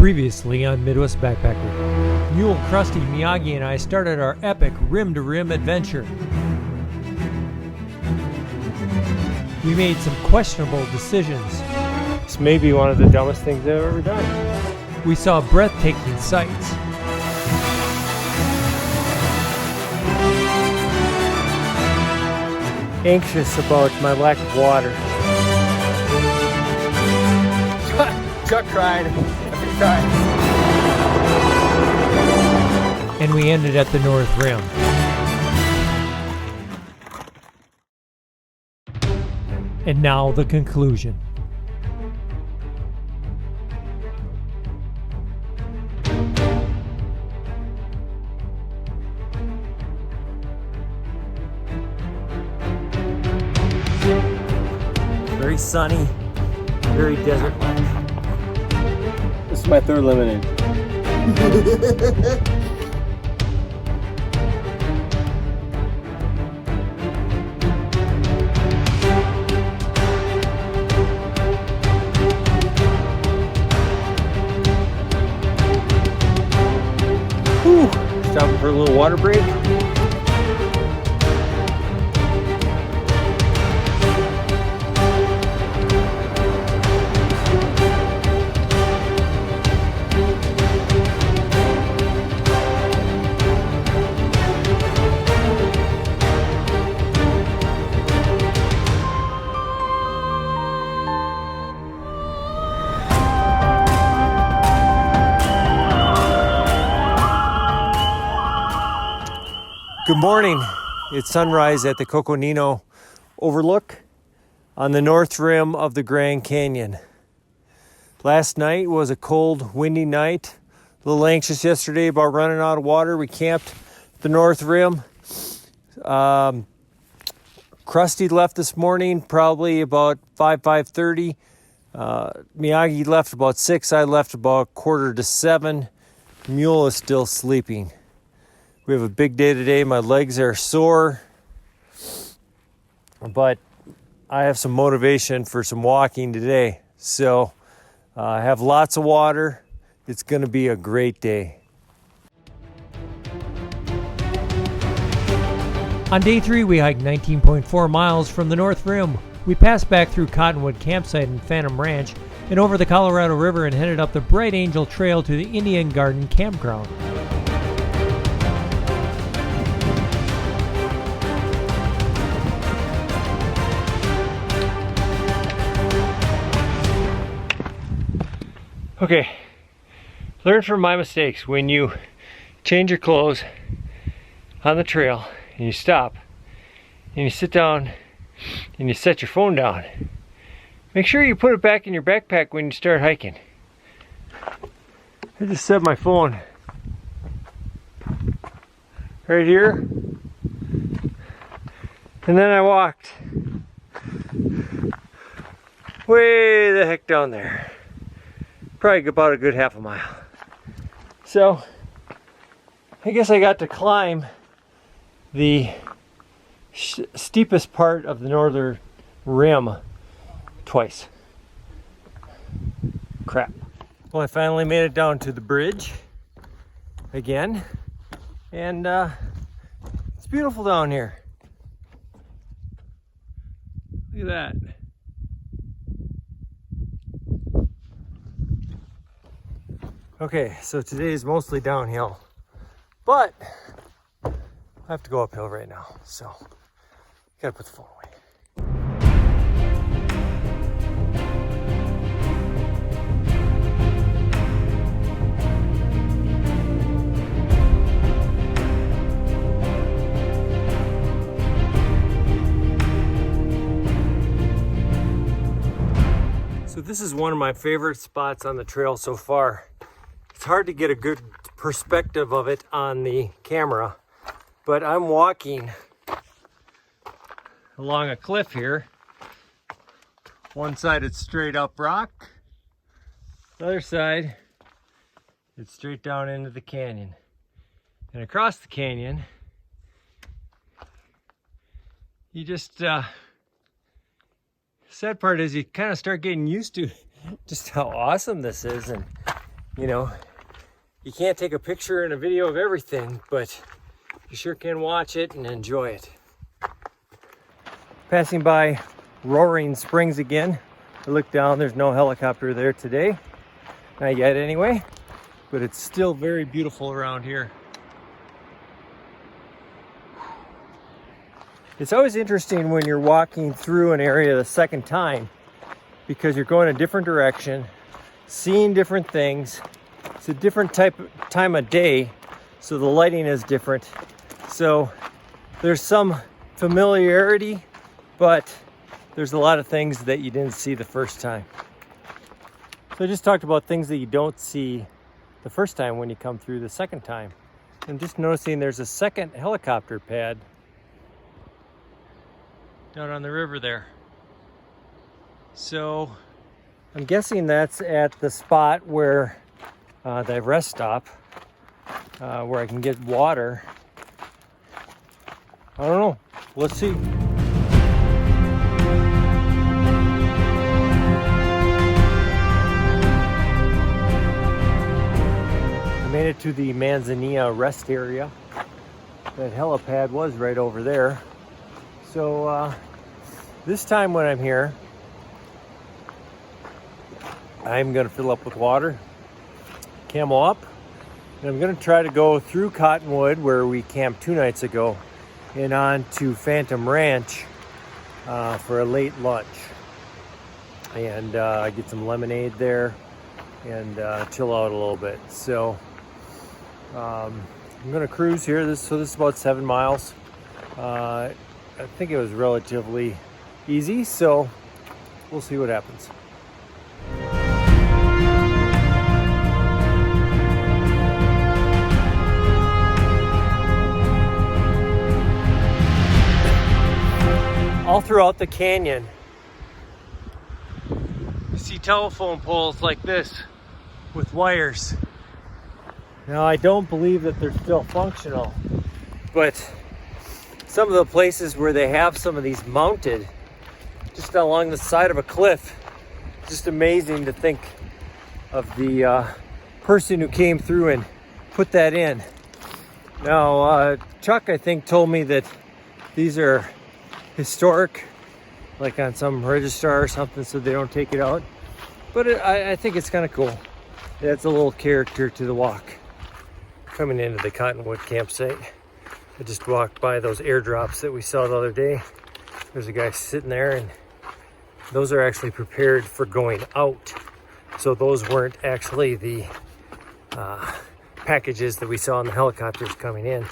Previously on Midwest Backpacker, Mule, Krusty, Miyagi, and I started our epic rim-to-rim adventure. We made some questionable decisions. This may be one of the dumbest things I've ever done. We saw breathtaking sights. Anxious about my lack of water. Chuck cried every time. And we ended at the North Rim. And now the conclusion. Very sunny, very desert-like. This is my third lemonade. Whew. Stopping for a little water break. Good morning. It's sunrise at the Coconino Overlook on the north rim of the Grand Canyon. Last night was a cold, windy night. A little anxious yesterday about running out of water. We camped at the north rim. Krusty left this morning probably about 5:30. Miyagi left about 6. I left about 6:45. Mule is still sleeping. We have a big day today. My legs are sore, but I have some motivation for some walking today. So I have lots of water. It's going to be a great day. On day 3, we hiked 19.4 miles from the North Rim. We passed back through Cottonwood Campsite and Phantom Ranch and over the Colorado River and headed up the Bright Angel Trail to the Indian Garden Campground. Okay, learn from my mistakes. When you change your clothes on the trail and you stop and you sit down and you set your phone down, make sure you put it back in your backpack when you start hiking. I just set my phone right here and then I walked way the heck down there. Probably about a good half a mile. So I guess I got to climb the steepest part of the northern rim twice. Crap. Well, I finally made it down to the bridge again, and it's beautiful down here. Look at that. Okay, so today is mostly downhill, but I have to go uphill right now, so gotta put the phone away. So this is one of my favorite spots on the trail so far. It's hard to get a good perspective of it on the camera, but I'm walking along a cliff here. One side it's straight up rock, the other side it's straight down into the canyon. And across the canyon, you just sad part is you kind of start getting used to just how awesome this is, and You know, you can't take a picture and a video of everything, but you sure can watch it and enjoy it. Passing by Roaring Springs again. I look down, there's no helicopter there today. Not yet anyway, but it's still very beautiful around here. It's always interesting when you're walking through an area the second time because you're going a different direction, seeing different things. It's a different time of day, so the lighting is different. So there's some familiarity, but there's a lot of things that you didn't see the first time. So I just talked about things that you don't see the first time when you come through the second time. I'm just noticing there's a second helicopter pad down on the river there. So I'm guessing that's at the spot where the rest stop, where I can get water. I don't know. Let's see. I made it to the Manzanita Rest Area. That helipad was right over there. So this time when I'm here, I'm going to fill up with water, camel up, and I'm going to try to go through Cottonwood, where we camped 2 nights ago, and on to Phantom Ranch for a late lunch. And get some lemonade there and chill out a little bit. So I'm going to cruise here. This is about 7 miles. I think it was relatively easy, so we'll see what happens. All throughout the canyon, you see telephone poles like this with wires. Now, I don't believe that they're still functional, but some of the places where they have some of these mounted just along the side of a cliff, just amazing to think of the person who came through and put that in. Now, Chuck, I think, told me that these are historic, like on some registrar or something, so they don't take it out. But I think it's kind of cool. It adds a little character to the walk. Coming into the Cottonwood Campsite, I just walked by those airdrops that we saw the other day. There's a guy sitting there, and those are actually prepared for going out. So those weren't actually the packages that we saw in the helicopters coming in.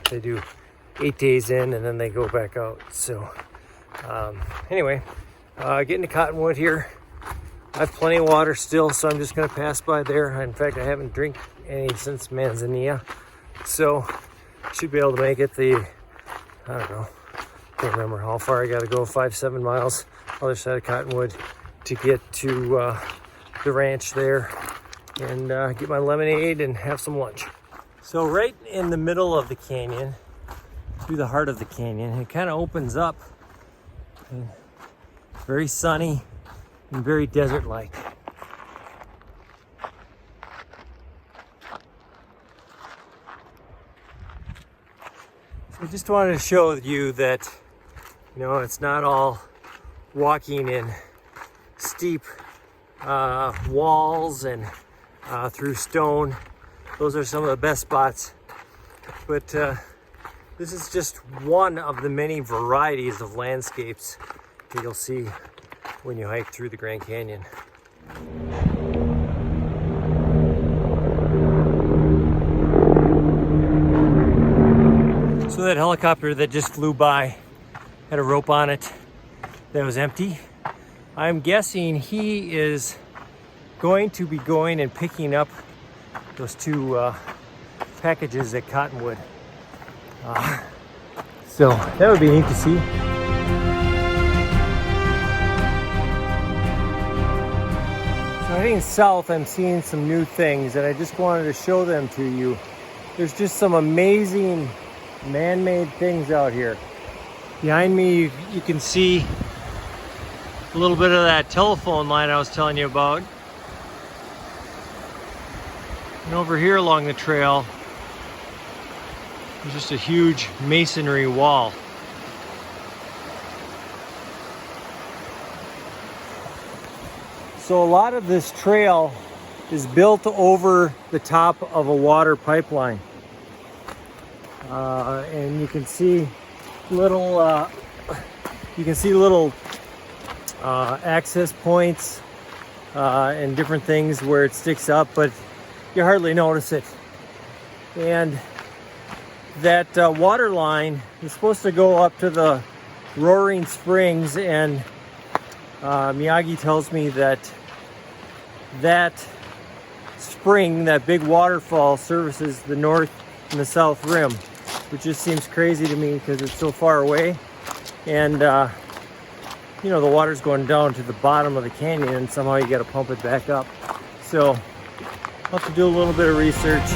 They do 8 days in and then they go back out. So anyway, getting to Cottonwood here. I have plenty of water still, so I'm just going to pass by there. In fact, I haven't drank any since Manzanita. So should be able to make it the, I don't know, can't remember how far I got to go, 5-7 miles other side of Cottonwood to get to the ranch there and get my lemonade and have some lunch. So right in the middle of the canyon, through the heart of the canyon, it kind of opens up, and very sunny and very desert-like. I just wanted to show you that, you know, it's not all walking in steep walls and through stone. Those are some of the best spots. But this is just one of the many varieties of landscapes that you'll see when you hike through the Grand Canyon. So that helicopter that just flew by had a rope on it that was empty. I'm guessing he is going to be going and picking up those 2 packages at Cottonwood. So that would be neat to see. So heading south, I'm seeing some new things and I just wanted to show them to you. There's just some amazing man-made things out here. Behind me, you can see a little bit of that telephone line I was telling you about. And over here along the trail, there's just a huge masonry wall. So a lot of this trail is built over the top of a water pipeline. And you can see little access points and different things where it sticks up, but you hardly notice it. And that water line is supposed to go up to the Roaring Springs, and Miyagi tells me that spring, that big waterfall, services the north and the south rim, which just seems crazy to me because it's so far away. And you know, the water's going down to the bottom of the canyon, and somehow you got to pump it back up. So I'll have to do a little bit of research.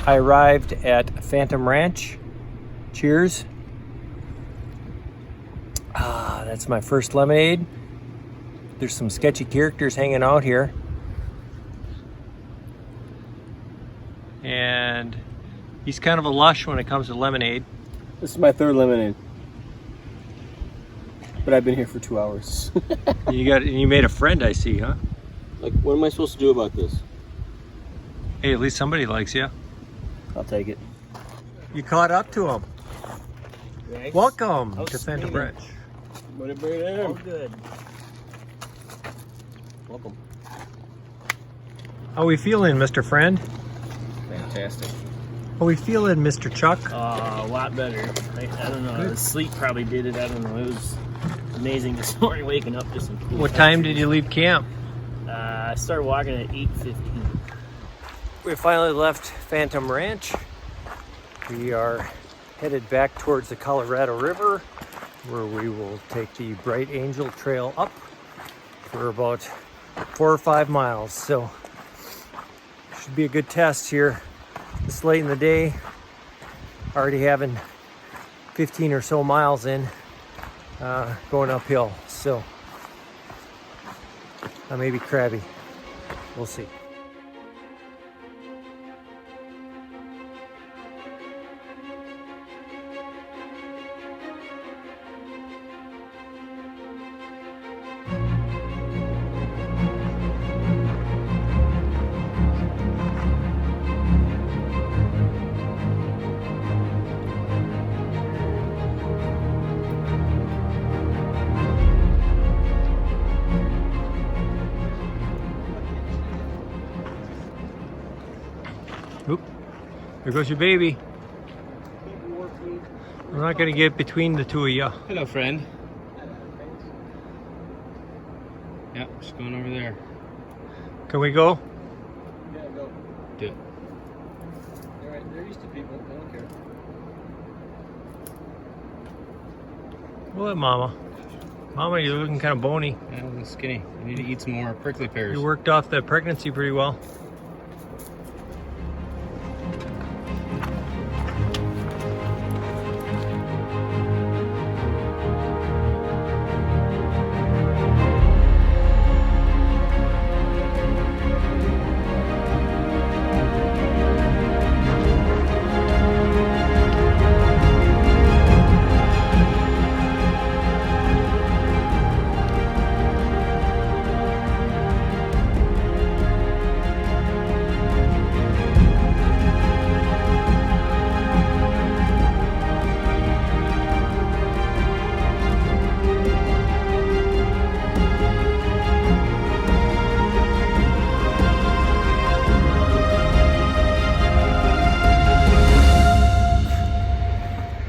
I arrived at Phantom Ranch. Cheers. That's my first lemonade. There's some sketchy characters hanging out here. And he's kind of a lush when it comes to lemonade. This is my third lemonade. But I've been here for 2 hours. You made a friend, I see, huh? Like, what am I supposed to do about this? Hey, at least somebody likes you. I'll take it. You caught up to him. Thanks. Welcome to Phantom Ranch. What did bring it in? All good. Welcome. How we feeling, Mr. Friend? Fantastic. How we feeling, Mr. Chuck? A lot better. I don't know. Good. The sleep probably did it. I don't know. It was amazing this morning waking up to some cool What time did you leave camp? I started walking at 8:15. We finally left Phantom Ranch. We are headed back towards the Colorado River, where we will take the Bright Angel Trail up for about 4 or 5 miles. So should be a good test here this late in the day. Already having 15 or so miles in, going uphill. So I may be crabby. We'll see. Oop, there goes your baby. We're not going to get between the two of you. Hello, friend. Yeah, just going over there. Can we go? Yeah, go. Do it. Alright, they're used to people. They don't care. We'll let Mama. Mama, you're looking kind of bony. Yeah, I'm skinny. I need to eat some more prickly pears. You worked off that pregnancy pretty well.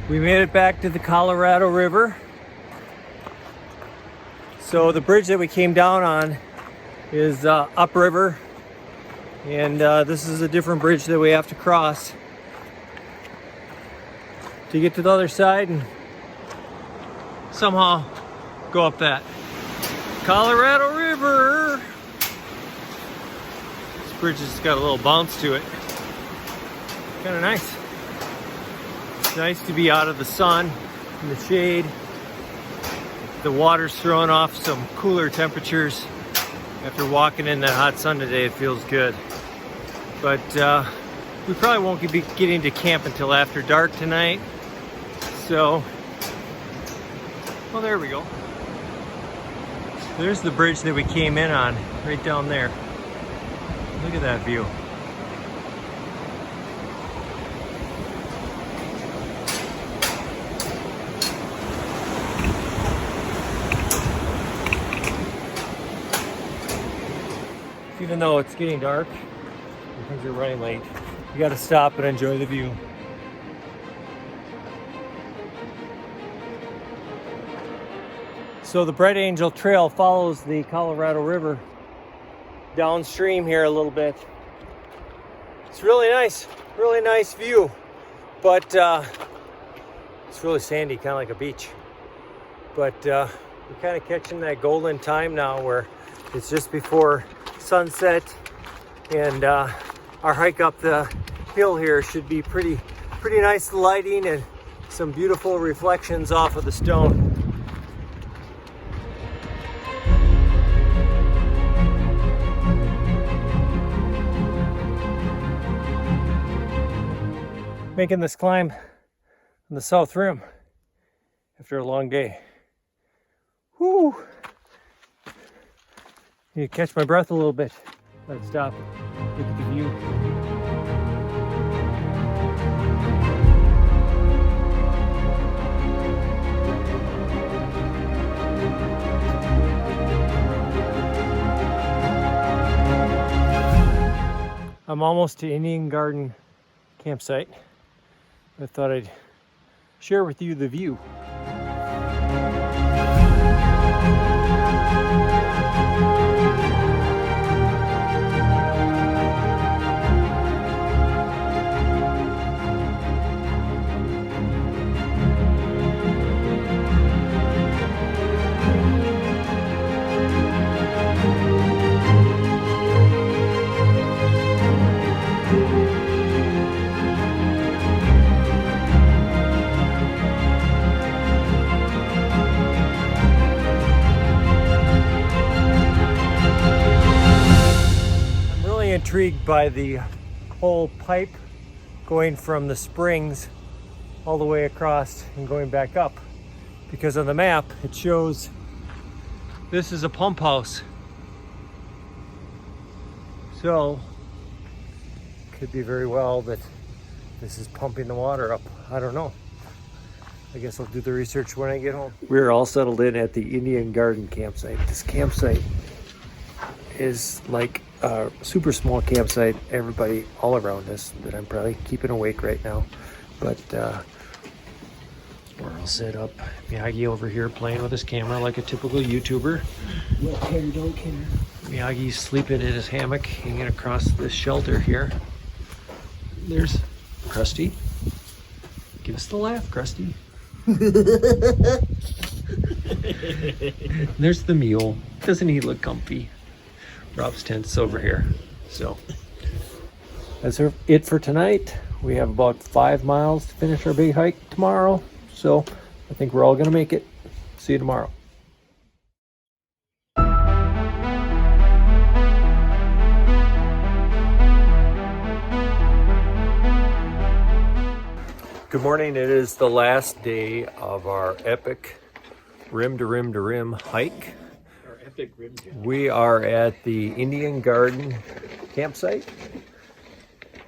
We made it back to the Colorado River. So the bridge that we came down on is upriver, and this is a different bridge that we have to cross to get to the other side and somehow go up that Colorado River. This bridge has got a little bounce to it. Kind of nice. It's nice to be out of the sun, in the shade. The water's throwing off some cooler temperatures. After walking in that hot sun today, it feels good. But we probably won't be getting to camp until after dark tonight. So, well, there we go. There's the bridge that we came in on, right down there. Look at that view. Even though it's getting dark and things are running late, you gotta stop and enjoy the view. So the Bright Angel Trail follows the Colorado River downstream here a little bit. It's really nice view, but it's really sandy, kind of like a beach. But we're kind of catching that golden time now where it's just before sunset, and our hike up the hill here should be pretty nice lighting and some beautiful reflections off of the stone. Making this climb on the south rim after a long day. Whoo! Need to catch my breath a little bit. Let's stop. Look at the view. I'm almost to Indian Garden Campsite. I thought I'd share with you the view. Intrigued by the whole pipe going from the springs all the way across and going back up, because on the map it shows this is a pump house, so could be very well that this is pumping the water up. I don't know. I guess I'll do the research when I get home. We're all settled in at the Indian Garden Campsite. This campsite is like a super small campsite. Everybody all around us that I'm probably keeping awake right now, but we're all set up. Miyagi over here playing with his camera like a typical YouTuber. Don't care, don't care. Miyagi's sleeping in his hammock hanging across this shelter here. There's Krusty. Give us the laugh, Krusty. There's the mule. Doesn't he look comfy? Rob's tent's over here. So that's it for tonight. We have about 5 miles to finish our big hike tomorrow. So I think we're all gonna make it. See you tomorrow. Good morning. It is the last day of our epic rim to rim to rim hike. We are at the Indian Garden Campsite.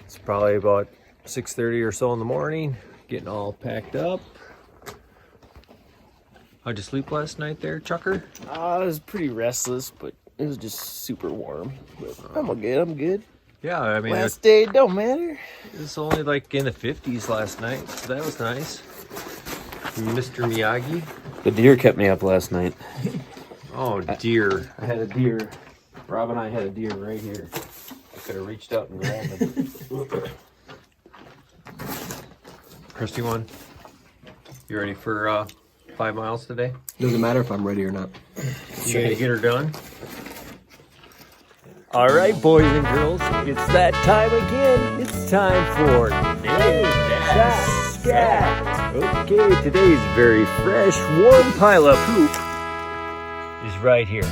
It's probably about 6:30 or so in the morning, getting all packed up. How'd you sleep last night there, Chucker? I was pretty restless, but it was just super warm. But I'm good, I'm good. Yeah, I mean, last day don't matter. It was only like in the 50s last night, so that was nice. Mr. Miyagi. The deer kept me up last night. Oh, dear. I had a deer Rob and I had a deer right here. I could have reached out and grabbed him. Krusty one. You ready for 5 miles today? Doesn't matter if I'm ready or not. You gonna get her done? All right, boys and girls, it's that time again. It's time for Scat. Okay, today's very fresh, warm pile of poop is right here.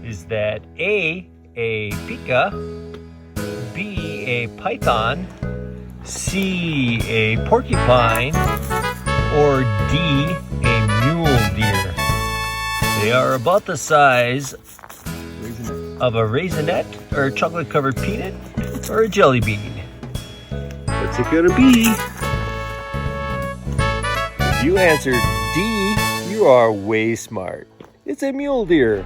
Is that A pika, B, a python, C, a porcupine, or D, a mule deer? They are about the size of a raisinette, or a chocolate-covered peanut, or a jelly bean. What's it gonna be? If you answered D, you are way smart. It's a mule deer.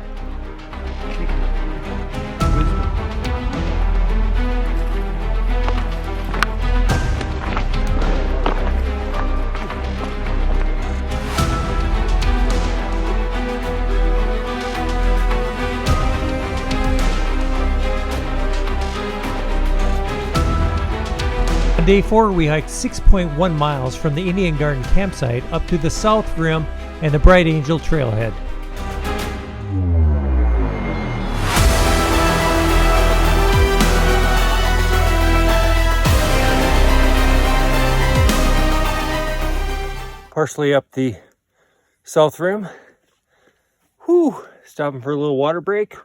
On day 4, we hiked 6.1 miles from the Indian Garden Campsite up to the South Rim and the Bright Angel Trailhead. Partially up the South Rim. Whew, stopping for a little water break.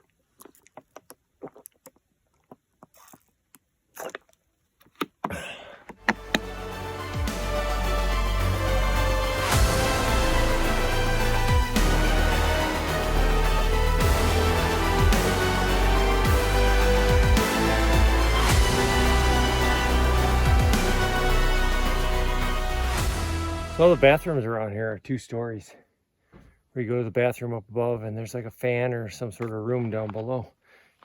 So all the bathrooms around here are 2 stories. Where you go to the bathroom up above and there's like a fan or some sort of room down below.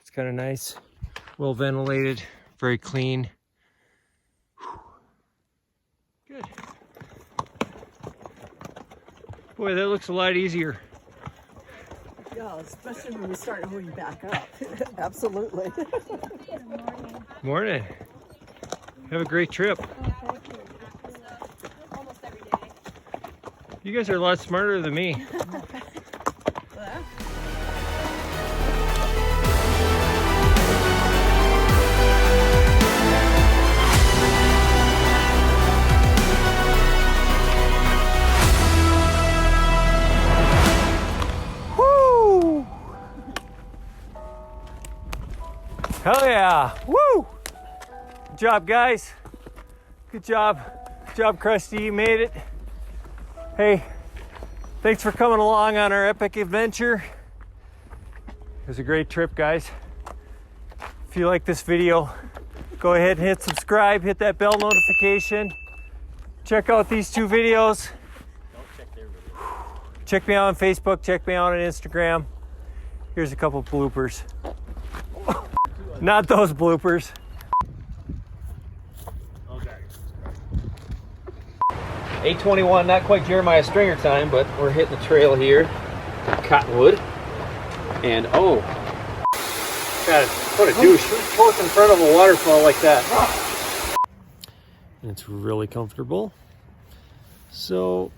It's kind of nice, well ventilated, very clean. Whew. Good. Boy, that looks a lot easier. Yeah, especially when we start going back up. Absolutely. Morning. Have a great trip. You guys are a lot smarter than me. Woo! Hell yeah! Woo! Good job, guys. Good job. Good job, Krusty. You made it. Hey, thanks for coming along on our epic adventure. It was a great trip, guys. If you like this video, go ahead and hit subscribe, hit that bell notification. Check out these 2 videos. Check me out on Facebook, check me out on Instagram. Here's a couple bloopers. Not those bloopers. 8:21, not quite Jeremiah Stringer time, but we're hitting the trail here to Cottonwood. And oh, God, what a douche. Who's torque in front of a waterfall like that? And it's really comfortable. So